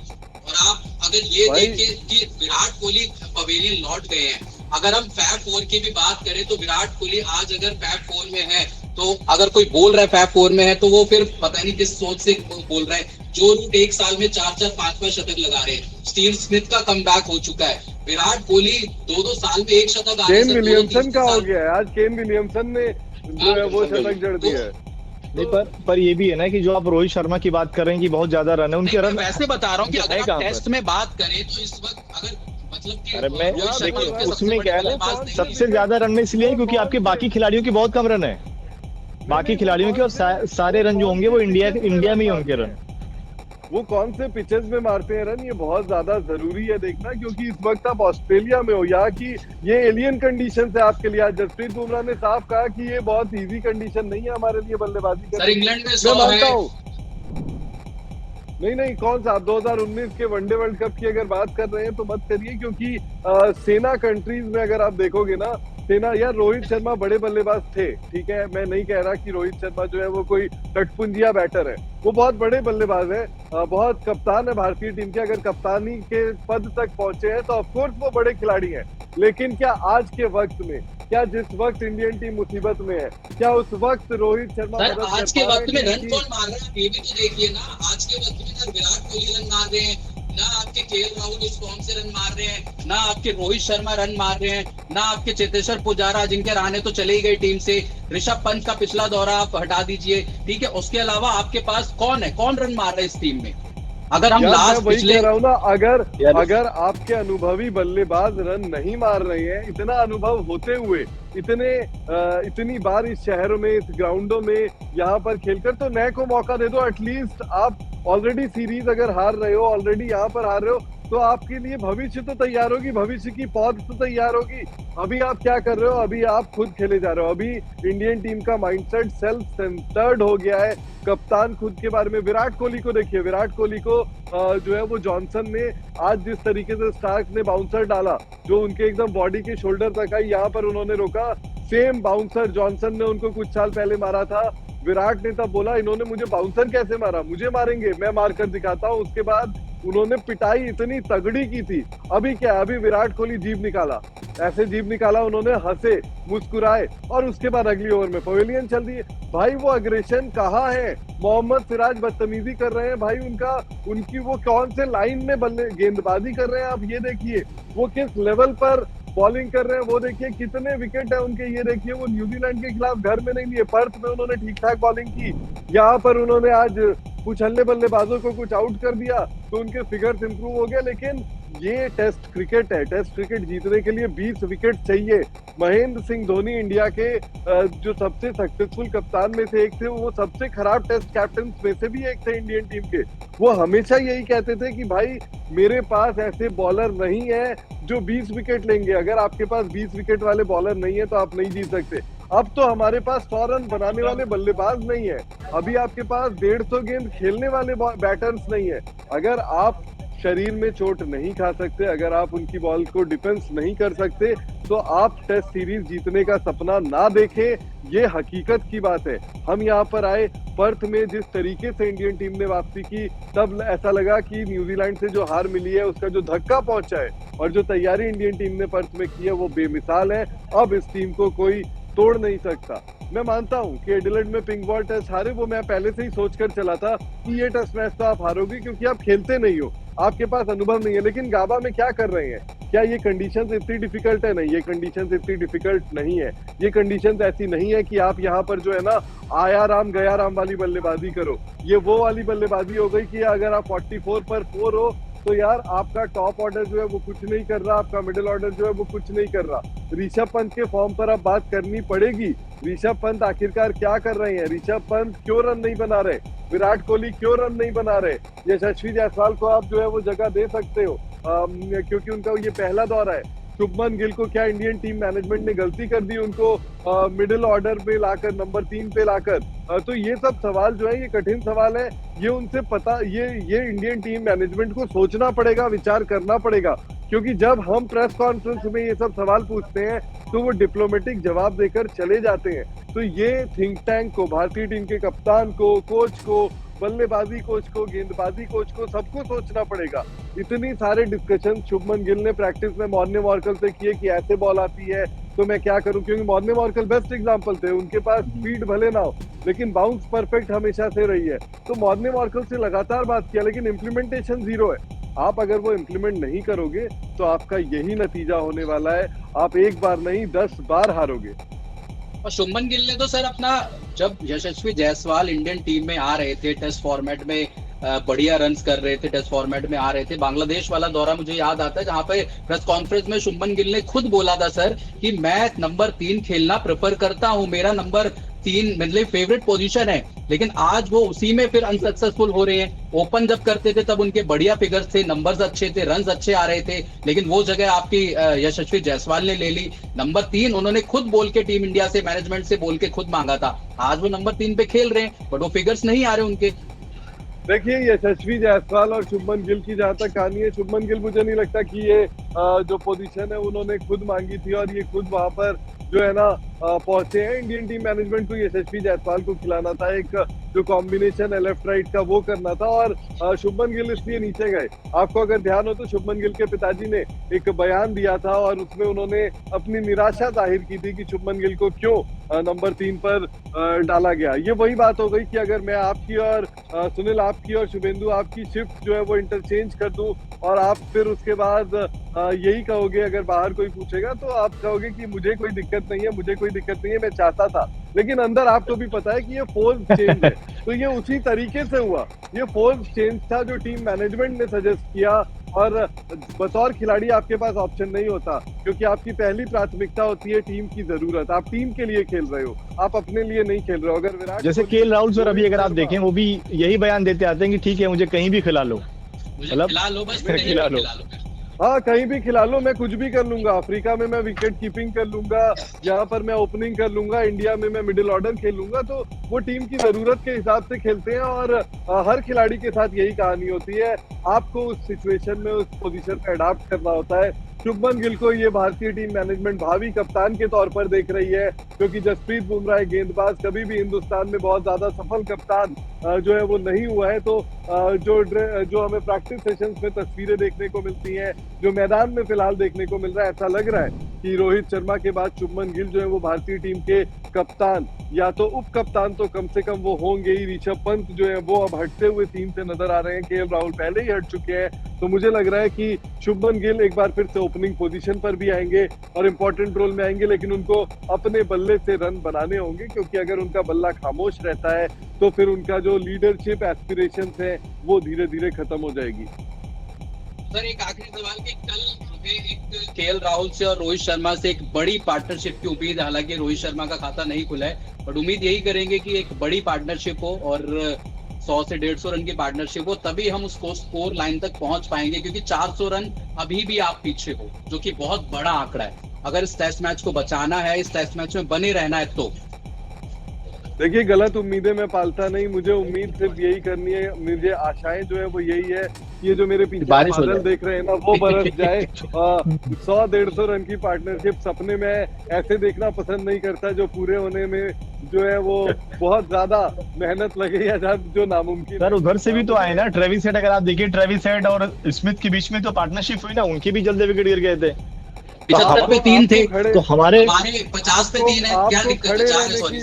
और आप अगर ये देखें कि विराट कोहली पवेलियन लौट गए हैं, अगर हम फैब 4 की भी बात करें तो विराट कोहली आज अगर फैब 4 में है, तो अगर कोई बोल रहा है फैब 4 में है तो वो फिर पता नहीं किस सोच से बोल रहा है। जो रूट 1 साल में 4-4, 5-5 शतक लगा रहे हैं, स्टीव स्मिथ का कमबैक हो चुका है, विराट कोहली 2-2 साल में 1 शतक आ रहे हैं। केन विलियमसन का हो गया है आज, केन विलियमसन ने जो है वो शतक जड़ दिया है। नहीं, पर ये भी है ना कि जो आप रोहित शर्मा की बात कर रहे हैं कि बहुत ज्यादा रन है उनके, रन वैसे बता रहा हूँ कि अगर आप टेस्ट में बात करें तो इस वक्त अगर मतलब कि अरे मैं देखिए उसमें क्या है ना, सबसे ज्यादा रन में इसलिए है क्योंकि आपके बाकी खिलाड़ियों के बहुत कम रन है, बाकी खिलाड़ियों के, और सारे रन जो होंगे वो इंडिया में ही होंगे रन। वो कौन से पिचेस में मारते हैं रन, ये बहुत ज्यादा जरूरी है देखना, क्योंकि इस वक्त आप ऑस्ट्रेलिया में हो, यहाँ की ये एलियन कंडीशन है आपके लिए। आज जसप्रीत बुमराह ने साफ कहा कि ये बहुत इजी कंडीशन नहीं है हमारे लिए बल्लेबाजी करना। इंग्लैंड में मैं मानता हूँ, नहीं कौन सा, आप 2019 के वनडे वर्ल्ड कप की अगर बात कर रहे हैं तो मत करिए, क्योंकि सेना कंट्रीज में अगर आप देखोगे ना, सेना यार रोहित शर्मा बड़े बल्लेबाज थे, ठीक है, मैं नहीं कह रहा कि रोहित शर्मा जो है वो कोई टटपुंजिया बैटर है, वो बहुत बड़े बल्लेबाज है, बहुत कप्तान है भारतीय टीम के। अगर कप्तानी के पद तक पहुंचे हैं तो ऑफकोर्स वो बड़े खिलाड़ी हैं, लेकिन क्या आज के वक्त में, क्या जिस वक्त इंडियन टीम मुसीबत में है, क्या उस वक्त रोहित शर्मा आज के वक्त में रन कौन मार रहा है, ये भी तो देखिए ना। आज के वक्त में ना विराट कोहली रन मार रहे हैं, ना आपके केएल राहुल इस फॉर्म से रन मार रहे हैं, ना आपके रोहित शर्मा रन मार रहे हैं, ना आपके चेतेश्वर पुजारा, जिनके राणे तो चले ही गई टीम से, ऋषभ पंत का पिछला दौरा आप हटा दीजिए, ठीक है, उसके अलावा आपके पास कौन है, कौन रन मार रहा है इस टीम में। अगर हम लास्ट पिछले कह रहा हूं ना, अगर आपके अनुभवी बल्लेबाज रन नहीं मार रहे हैं, इतना अनुभव होते हुए इतनी बार इस शहरों में, इस ग्राउंडों में यहाँ पर खेलकर, तो नए को मौका दे दो। एटलीस्ट आप ऑलरेडी सीरीज अगर हार रहे हो, ऑलरेडी यहाँ पर हार रहे हो, तो आपके लिए भविष्य तो तैयार होगी, भविष्य की पौध तो तैयार होगी। अभी आप क्या कर रहे हो, अभी आप खुद खेले जा रहे हो। अभी इंडियन टीम का माइंडसेट सेल्फ सेंटर्ड हो गया है। कप्तान खुद के बारे में, विराट कोहली को देखिए, विराट कोहली को जो है वो जॉनसन ने आज जिस तरीके से स्टार्क ने बाउंसर डाला, जो उनके एकदम बॉडी के शोल्डर तक आई, यहाँ पर उन्होंने रोका। सेम बाउंसर जॉनसन ने उनको कुछ साल पहले मारा था। विराट ने तब बोला इन्होंने मुझे बाउंसर कैसे मारा, मुझे मारेंगे, मैं मार कर दिखाता हूँ। उसके बाद उन्होंने पिटाई इतनी तगड़ी की थी। अभी क्या, अभी विराट कोहली जीभ निकाला, ऐसे जीभ निकाला उन्होंने, हंसे, मुस्कुराए, और उसके बाद अगली ओवर में पवेलियन चल दी है। भाई वो अग्रेशन कहाँ है? मोहम्मद सिराज बदतमीजी कर रहे हैं भाई, उनकी वो कौन से लाइन में बल्ले गेंदबाजी कर रहे हैं, आप ये देखिए। वो किस लेवल पर बॉलिंग कर रहे हैं वो देखिए, कितने विकेट है उनके ये देखिए। वो न्यूजीलैंड के खिलाफ घर में नहीं लिए, पर्थ में उन्होंने ठीक ठाक बॉलिंग की। यहाँ पर उन्होंने आज कुछ हल्ले बल्लेबाजों को कुछ आउट कर दिया तो उनके फिगर्स इंप्रूव हो गए। लेकिन ये टेस्ट क्रिकेट है, टेस्ट क्रिकेट जीतने के लिए 20 विकेट चाहिए। महेंद्र सिंह धोनी इंडिया के जो सबसे सक्सेसफुल कप्तान में से एक थे, वो सबसे खराब टेस्ट कैप्टन में से भी एक थे इंडियन टीम के। वो हमेशा यही कहते थे कि भाई मेरे पास ऐसे बॉलर नहीं है जो 20 विकेट लेंगे। अगर आपके पास 20 विकेट वाले बॉलर नहीं है तो आप नहीं जीत सकते। अब तो हमारे पास 100 रन बनाने वाले बल्लेबाज नहीं है, अभी आपके पास 150 गेंद खेलने वाले बैटर्स नहीं है। अगर आप शरीर में चोट नहीं खा सकते, अगर आप उनकी बॉल को डिफेंस नहीं कर सकते, तो आप टेस्ट सीरीज जीतने का सपना ना देखें। ये हकीकत की बात है। हम यहाँ पर आए, पर्थ में जिस तरीके से इंडियन टीम ने वापसी की, तब ऐसा लगा कि न्यूजीलैंड से जो हार मिली है उसका जो धक्का पहुंचा है और जो तैयारी इंडियन टीम ने पर्थ में की है वो बेमिसाल है। अब इस टीम को कोई तोड़ नहीं सकता। मैं मानता हूं कि एडिलेड में पिंक बॉल टेस्ट हारे, वो मैं पहले से ही सोचकर चला था कि ये टेस्ट मैच तो आप हारोगे क्योंकि आप खेलते नहीं हो, आपके पास अनुभव नहीं है। लेकिन गाबा में क्या कर रहे हैं? क्या ये कंडीशंस इतनी डिफिकल्ट है? नहीं, ये कंडीशंस इतनी डिफिकल्ट नहीं है। ये कंडीशंस ऐसी नहीं है कि आप यहाँ पर जो है ना आया राम गया राम वाली बल्लेबाजी करो। ये वो वाली बल्लेबाजी हो गई कि अगर आप 44 पर 4 हो तो यार आपका टॉप ऑर्डर जो है वो कुछ नहीं कर रहा, आपका मिडिल ऑर्डर जो है वो कुछ नहीं कर रहा। ऋषभ पंत के फॉर्म पर अब बात करनी पड़ेगी। ऋषभ पंत आखिरकार क्या कर रहे हैं? ऋषभ पंत क्यों रन नहीं बना रहे? विराट कोहली क्यों रन नहीं बना रहे? यशस्वी जायसवाल को आप जो है वो जगह दे सकते हो क्योंकि उनका ये पहला दौर है। शुभमन गिल को क्या इंडियन टीम मैनेजमेंट ने गलती कर दी उनको मिडिल ऑर्डर पे लाकर, नंबर 3 पे लाकर? तो ये सब सवाल जो है ये कठिन सवाल है। ये उनसे पता, ये इंडियन टीम मैनेजमेंट को सोचना पड़ेगा, विचार करना पड़ेगा। क्योंकि जब हम प्रेस कॉन्फ्रेंस में ये सब सवाल पूछते हैं तो वो डिप्लोमेटिक जवाब देकर चले जाते हैं। तो ये थिंक टैंक को, भारतीय टीम के कप्तान को, कोच को, बल्लेबाजी कोच को, गेंदबाजी कोच को, सबको सोचना पड़ेगा। इतनी सारे डिस्कशन शुभमन गिल ने प्रैक्टिस में मॉर्ने मॉर्कल से किए कि ऐसे बॉल आती है तो मैं क्या करूं, क्योंकि मॉर्ने मॉर्कल बेस्ट एग्जांपल थे। उनके पास स्पीड भले ना हो लेकिन बाउंस परफेक्ट हमेशा से रही है। तो मॉर्ने मॉर्कल से लगातार बात किया लेकिन इम्प्लीमेंटेशन जीरो है। आप अगर वो इम्प्लीमेंट नहीं करोगे तो आपका यही नतीजा होने वाला है, आप एक बार नहीं 10 बार हारोगे। और शुभमन गिल ने तो सर अपना, जब यशस्वी जायसवाल इंडियन टीम में आ रहे थे, टेस्ट फॉर्मेट में बढ़िया रन्स कर रहे थे, टेस्ट फॉर्मेट में आ रहे थे, बांग्लादेश वाला दौरा मुझे याद आता है जहां पे प्रेस कॉन्फ्रेंस में शुभमन गिल ने खुद बोला था सर कि मैं नंबर 3 खेलना प्रेफर करता हूं, मेरा नंबर 3 मतलब फेवरेट पोजीशन है। लेकिन आज वो उसी में फिर अनसक्सेसफुल हो रहे हैं। ओपन जब करते थे तब उनके बढ़िया फिगर्स थे, नंबर्स अच्छे थे, रन्स अच्छे आ रहे थे, लेकिन वो जगह आपकी यशस्वी जायसवाल ने ले ली। नंबर 3 उन्होंने खुद बोल के टीम इंडिया से, मैनेजमेंट से बोल के खुद मांगा था। आज वो नंबर 3 पे खेल रहे हैं बट वो फिगर्स नहीं आ रहे उनके। देखिए यशस्वी जायसवाल और शुभमन गिल की जहां तक कहानी है, शुभमन गिल मुझे नहीं लगता कि ये जो पोजीशन है उन्होंने खुद मांगी थी और ये खुद वहां पर जो है ना पहुंचे हैं। इंडियन टीम मैनेजमेंट को यशस्वी जायसवाल को खिलाना था, एक जो कॉम्बिनेशन है लेफ्ट राइट का वो करना था और शुभमन गिल इसलिए नीचे गए। आपको अगर ध्यान हो तो शुभमन गिल के पिताजी ने एक बयान दिया था और उसमें उन्होंने अपनी निराशा जाहिर की थी कि शुभमन गिल को क्यों नंबर 3 पर डाला गया। ये वही बात हो गई कि अगर मैं आपकी और सुनील आपकी और शुभेंदु आपकी शिफ्ट जो है वो इंटरचेंज कर दूं और आप फिर उसके बाद यही कहोगे, अगर बाहर कोई पूछेगा तो आप कहोगे कि मुझे कोई दिक्कत नहीं है, मुझे कोई दिक्कत नहीं है, मैं चाहता था। लेकिन अंदर आपको भी पता है कि ये फोर्स चेंज है। तो ये उसी तरीके से हुआ, ये फोर्स चेंज था जो टीम मैनेजमेंट ने सजेस्ट किया और बतौर खिलाड़ी आपके पास ऑप्शन नहीं होता क्योंकि आपकी पहली प्राथमिकता होती है टीम की जरूरत। आप टीम के लिए खेल रहे हो, आप अपने लिए नहीं खेल रहे हो। अगर विराट जैसे केएल राहुल सर अभी अगर आप देखें वो भी यही बयान देते आते हैं कि ठीक है मुझे कहीं भी खिला लो, मुझे मतलब खिला लो बस, खिला खिला लो। लो। हाँ, कहीं भी खिला लो, मैं कुछ भी कर लूंगा। अफ्रीका में मैं विकेट कीपिंग कर लूंगा, यहाँ पर मैं ओपनिंग कर लूंगा, इंडिया में मैं मिडिल ऑर्डर खेल लूंगा। तो वो टीम की जरूरत के हिसाब से खेलते हैं और हर खिलाड़ी के साथ यही कहानी होती है। आपको उस सिचुएशन में, उस पोजीशन में अडाप्ट करना होता है। शुभमन गिल को ये भारतीय टीम मैनेजमेंट भावी कप्तान के तौर पर देख रही है, क्योंकि जसप्रीत बुमराह एक गेंदबाज कभी भी हिंदुस्तान में बहुत ज्यादा सफल कप्तान जो है वो नहीं हुआ है। तो जो हमें प्रैक्टिस सेशंस में तस्वीरें देखने को मिलती हैं, जो मैदान में फिलहाल देखने को मिल रहा है, ऐसा लग रहा है कि रोहित शर्मा के बाद शुभमन गिल जो है वो भारतीय टीम के कप्तान या तो उप कप्तान तो कम से कम वो होंगे ही। ऋषभ पंत जो है वो अब हटते हुए टीम से नजर आ रहे हैं, केएल राहुल पहले ही हट चुके हैं। तो मुझे लग रहा है कि शुभमन गिल एक बार फिर से ओपनिंग पोजीशन पर भी आएंगे और इंपॉर्टेंट रोल में आएंगे, लेकिन उनको अपने बल्ले से रन बनाने होंगे, क्योंकि अगर उनका बल्ला खामोश रहता है तो फिर उनका जो लीडरशिप एस्पिरेशंस है वो धीरे धीरे खत्म हो जाएगी। सर एक आखिरी सवाल कि कल हमें एक केएल राहुल से और रोहित शर्मा से एक बड़ी पार्टनरशिप की उम्मीद है। हालांकि रोहित शर्मा का खाता नहीं खुला है, बट उम्मीद यही करेंगे कि एक बड़ी पार्टनरशिप हो और 100 से 150 रन की पार्टनरशिप हो, तभी हम उसको स्कोर लाइन तक पहुंच पाएंगे। क्योंकि 400 रन अभी भी आप पीछे हो, जो कि बहुत बड़ा आंकड़ा है। अगर इस टेस्ट मैच को बचाना है, इस टेस्ट मैच में बने रहना है तो देखिए, गलत उम्मीदें मैं पालता नहीं। मुझे उम्मीद सिर्फ यही करनी है, मुझे आशाएं जो है वो यही है, ये जो मेरे पीछे बारिश हो बादल जाए। देख रहे हैं ना वो बरस जाए। 100-150 रन की पार्टनरशिप सपने में ऐसे देखना पसंद नहीं करता, जो पूरे होने में जो है वो बहुत ज्यादा मेहनत लगे या जो नामुमकिन। सर उधर से भी तो आए ना ट्रेविस हेड। अगर आप देखिए ट्रेविस हेड और स्मिथ के बीच में तो पार्टनरशिप हुई ना, उनके भी जल्दी विकेट गिर गए थे। 75 पे 3 थे, तो हमारे 50 पे 3 है। क्या दिक्कत है? 4 है, सॉरी।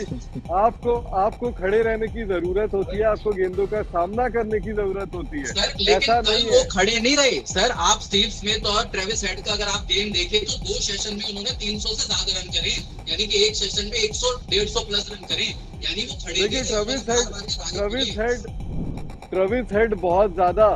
आपको खड़े रहने की जरूरत होती है, आपको गेंदों का सामना करने की जरूरत होती है। सर लेकिन ऐसा कल नहीं वो है। खड़े नहीं रहे सर। आप स्टीव स्मिथ और ट्रेविस हेड का अगर आप गेम देखें तो 2 सेशन में उन्होंने 300 से ज्यादा रन करे, यानी कि एक सेशन में 100-150 प्लस रन करे, यानी वो खड़े देखिए, नहीं। ट्रेविस हेड बहुत ज्यादा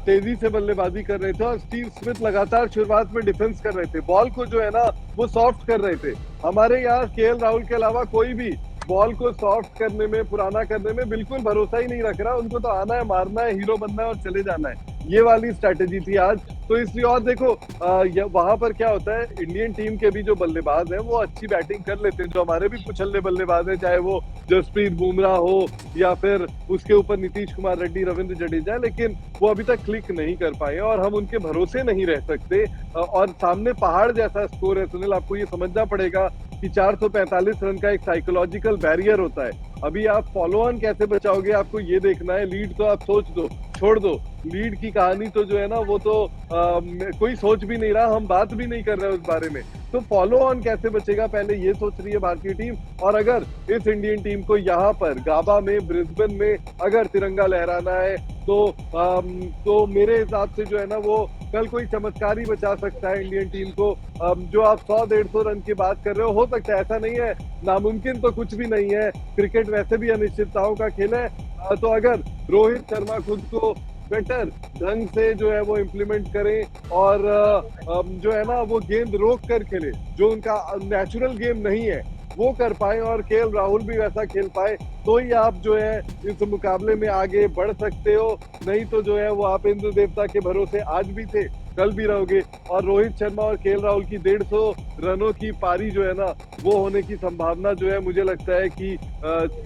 तेजी से बल्लेबाजी कर रहे थे और स्टीव स्मिथ लगातार शुरुआत में डिफेंस कर रहे थे, बॉल को जो है ना वो सॉफ्ट कर रहे थे। हमारे यहाँ केएल राहुल के अलावा कोई भी बॉल को सॉफ्ट करने में, पुराना करने में बिल्कुल भरोसा ही नहीं रख रहा। उनको तो आना है, मारना है, हीरो बनना है और चले जाना है, ये वाली स्ट्रैटेजी थी आज। तो इसलिए और देखो वहां पर क्या होता है, इंडियन टीम के भी जो बल्लेबाज हैं वो अच्छी बैटिंग कर लेते हैं, जो हमारे भी कुछल्ले बल्लेबाज हैं, चाहे वो जसप्रीत बुमराह हो या फिर उसके ऊपर नीतीश कुमार रेड्डी, रविंद्र जडेजा, लेकिन वो अभी तक क्लिक नहीं कर पाए और हम उनके भरोसे नहीं रह सकते। और सामने पहाड़ जैसा स्कोर है सुनील, आपको ये समझना पड़ेगा कि 445 रन का एक साइकोलॉजिकल बैरियर होता है। अभी आप फॉलो ऑन कैसे बचाओगे, आपको ये देखना है। लीड तो आप छोड़ दो, लीड की कहानी तो जो है ना वो तो कोई सोच भी नहीं रहा, हम बात भी नहीं कर रहे उस बारे में। तो फॉलो ऑन कैसे बचेगा, पहले ये सोच रही है भारतीय टीम। और अगर इस इंडियन टीम को यहाँ पर गाबा में, ब्रिस्बेन में अगर तिरंगा लहराना है तो मेरे हिसाब से जो है ना वो कल कोई चमत्कार ही बचा सकता है इंडियन टीम को। जो आप 100-150 रन की बात कर रहे हो सकता है, ऐसा नहीं है, नामुमकिन तो कुछ भी नहीं है। क्रिकेट वैसे भी अनिश्चितताओं का खेल है। तो अगर रोहित शर्मा खुद को बेटर ढंग से जो है वो इम्प्लीमेंट करें और जो है ना वो गेंद रोक कर खेले, जो उनका नेचुरल गेम नहीं है वो कर पाए, और केएल राहुल भी वैसा खेल पाए, तो ही आप जो है इस मुकाबले में आगे बढ़ सकते हो। नहीं तो जो है वो आप इंद्र देवता के भरोसे आज भी थे, कल भी रहोगे। और रोहित शर्मा और केएल राहुल की 150 रनों की पारी जो है ना वो होने की संभावना जो है मुझे लगता है कि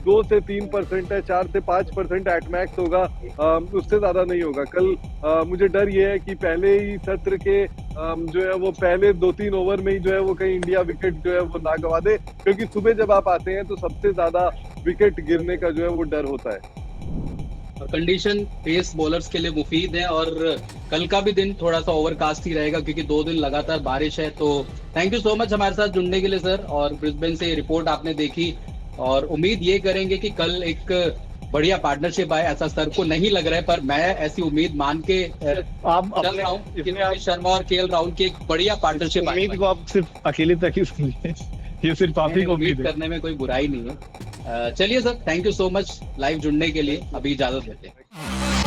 2 से 3% है, 4 से 5% एट मैक्स होगा, उससे ज्यादा नहीं होगा। कल मुझे डर ये है कि पहले ही सत्र के जो है वो पहले 2-3 ओवर में ही जो है वो कहीं इंडिया विकेट जो है वो ना गवा दे, क्योंकि सुबह जब आप आते हैं तो सबसे ज्यादा विकेट गिरने का जो है वो डर होता है। कंडीशन पेस बॉलर्स के लिए मुफीद है और कल का भी दिन थोड़ा सा ओवरकास्ट ही रहेगा, क्योंकि 2 दिन लगातार बारिश है। तो थैंक यू सो मच हमारे साथ जुड़ने के लिए सर, और ब्रिस्बेन से रिपोर्ट आपने देखी, और उम्मीद ये करेंगे कि कल एक बढ़िया पार्टनरशिप आए। ऐसा सर को नहीं लग रहा है, पर मैं ऐसी उम्मीद मान के आप चल रहा हूँ कि रोहित शर्मा और केएल राहुल की एक बढ़िया पार्टनरशिप आए। उम्मीद को आप सिर्फ अकेले तक ही समझिए, ये सिर्फ आप ही को उम्मीद करने में कोई बुराई नहीं है। चलिए sir, thank you so much live जुड़ने के लिए। अभी इजाजत देते हैं।